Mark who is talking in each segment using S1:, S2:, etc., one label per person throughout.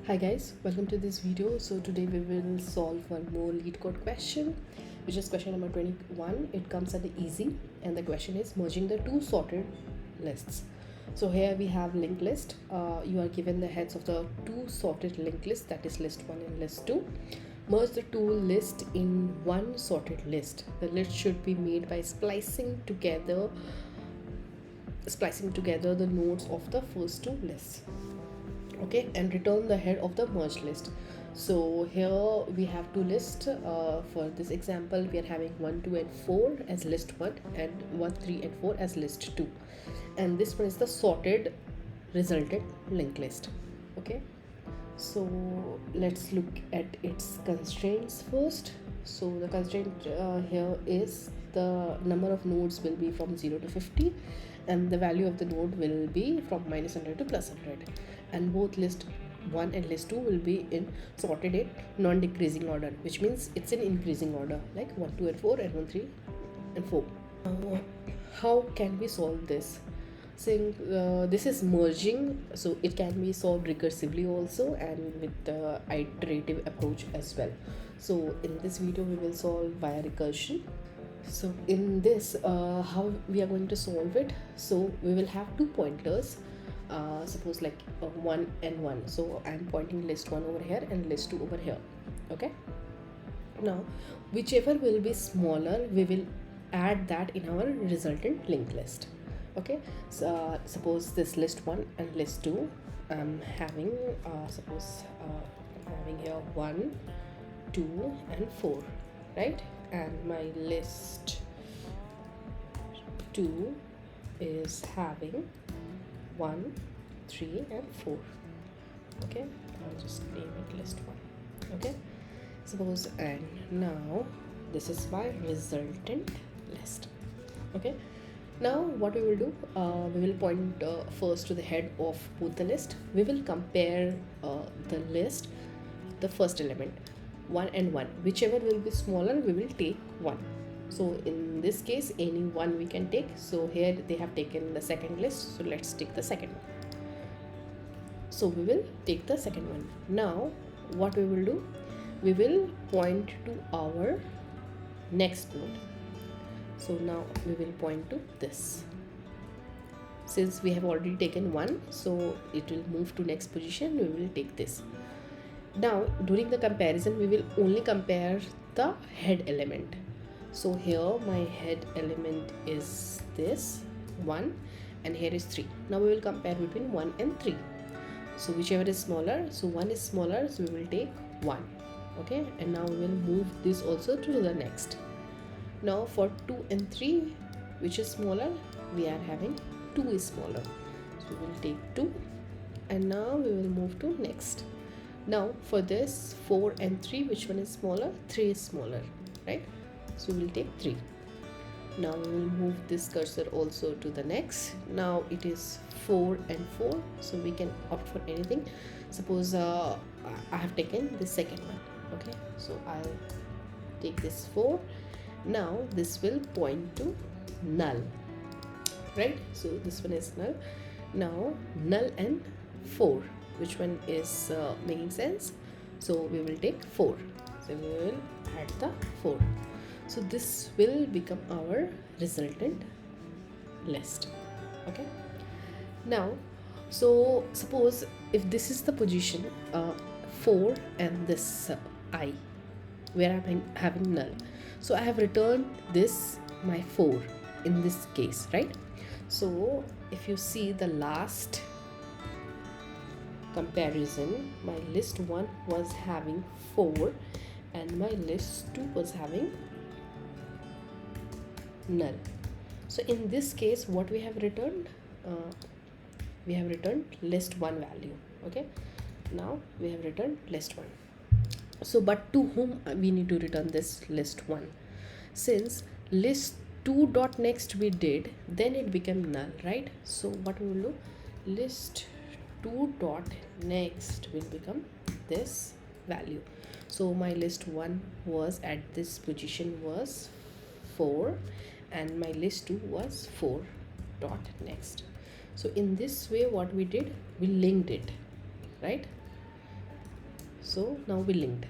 S1: Hi guys, welcome to this video. So today we will solve one more LeetCode question, which is question number 21. It comes at the easy, and the question is merging the two sorted lists. So here we have linked list. You are given the heads of the two sorted linked list, that is list 1 and list 2. Merge the two lists in one sorted list. The list should be made by splicing together the nodes of the first two lists. Okay, and return the head of the merged list. So here we have two lists. For this example, we are having 1, 2 and 4 as list 1 and 1, 3 and 4 as list 2, and this one is the sorted resulted linked list. Okay, so let's look at its constraints first. So the constraint here is the number of nodes will be from 0 to 50, and the value of the node will be from -100 to +100, and both list 1 and list 2 will be in sorted in non-decreasing order, which means it's in increasing order, like 1, 2 and 4 and 1, 3 and 4. How can we solve this? Since this is merging, so it can be solved recursively also and with the iterative approach as well. So in this video we will solve via recursion. So in this how we are going to solve it, so we will have two pointers, suppose like 1 and 1. So I'm pointing list 1 over here and list 2 over here. Okay, now whichever will be smaller, we will add that in our resultant linked list. Okay, so suppose this list 1 and list 2, I'm having having here 1, 2 and 4, right? And my list 2 is having 1, 3 and 4. Okay, I'll just name it list 1. Okay, suppose, and now this is my resultant list. Okay, now what we will do, we will point first to the head of both the list. We will compare the list, the first element 1 and 1, whichever will be smaller we will take 1. So in this case any one we can take. So here they have taken the second list, so let's take the second one. So we will take the second one. Now what we will do, we will point to our next node. So now we will point to this. Since we have already taken 1, so it will move to next position, we will take this. Now during the comparison we will only compare the head element. So here my head element is this 1 and here is 3. Now we will compare between 1 and 3. So whichever is smaller, so 1 is smaller, so we will take 1. Okay, and now we will move this also to the next. Now for 2 and 3, which is smaller, we are having 2 is smaller, so we will take 2, and now we will move to next. Now for this 4 and 3, which one is smaller? 3 is smaller, right? So we will take 3. Now we will move this cursor also to the next. Now it is 4 and 4, so we can opt for anything. Suppose I have taken the second one. Okay, so I'll take this 4. Now this will point to null, right? So this one is null. Now null and 4, which one is making sense? So we will take 4, so we will add the 4. So this will become our resultant list. Okay, now so suppose if this is the position 4 and this I, where I'm having null, so I have returned this my 4 in this case, right? So if you see the last comparison, my list 1 was having 4 and my list 2 was having null. So in this case what we have returned, we have returned list 1 value. Okay, now we have returned list 1. So but to whom we need to return this list 1? Since list 2 dot next we did, then it became null, right? So what we will do, list 2 dot next will become this value. So my list 1 was at this position was 4 and my list 2 was 4 dot next. So in this way what we did, we linked it, right? So now we linked.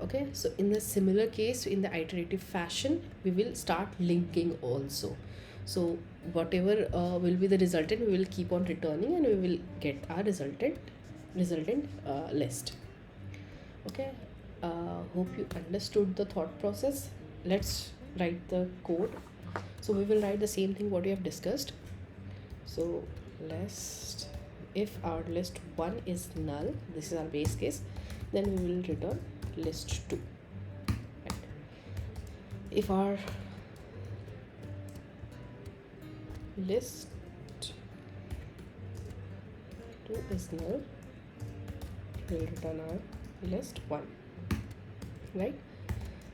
S1: Okay, so in the similar case, in the iterative fashion, we will start linking also. So whatever will be the resultant, we will keep on returning, and we will get our resultant list. Okay, hope you understood the thought process. Let's write the code. So we will write the same thing what we have discussed. So list, if our list 1 is null, this is our base case, then we will return list 2. Right. If our list 2 is null, we will return our list 1. Right.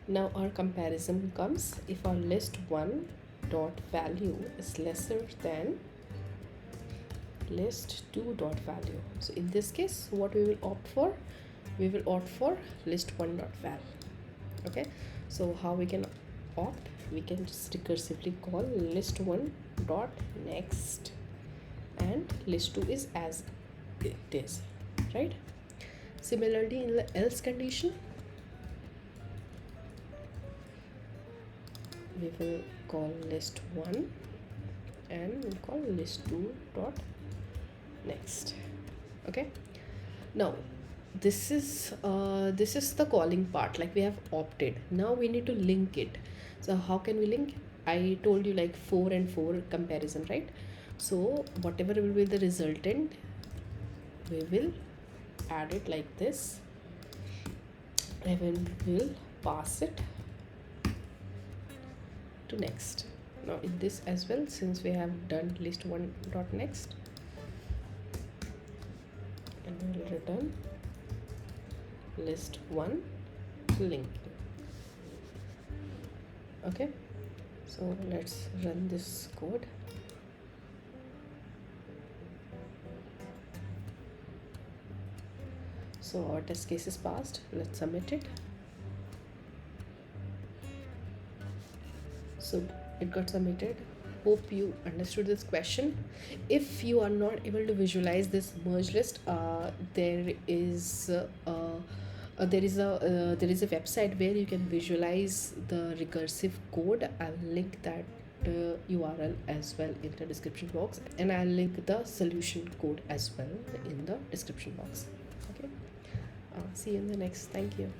S1: Now our comparison comes if our list 1 dot value is lesser than list 2 dot value. So in this case, what we will opt for? We will opt for list 1 dot val. Okay, so how we can opt? We can just recursively call list 1 dot next, and list 2 is as it is, right? Similarly, in the else condition, we will call list 1 and we'll call list 2 dot next. Okay, now this is the calling part, like we have opted. Now we need to link it. So how can we link? I told you like 4 and 4 comparison, right? So whatever will be the resultant, we will add it like this, and then we'll pass it to next. Now in this as well, since we have done list 1 dot next, and we'll return list 1 link. Okay, so let's run this code. So our test case is passed. Let's submit it. So it got submitted. Hope you understood this question. If you are not able to visualize this merge list, there is a website where you can visualize the recursive code. I'll link that URL as well in the description box, and I'll link the solution code as well in the description box. Okay, see you in the next. Thank you.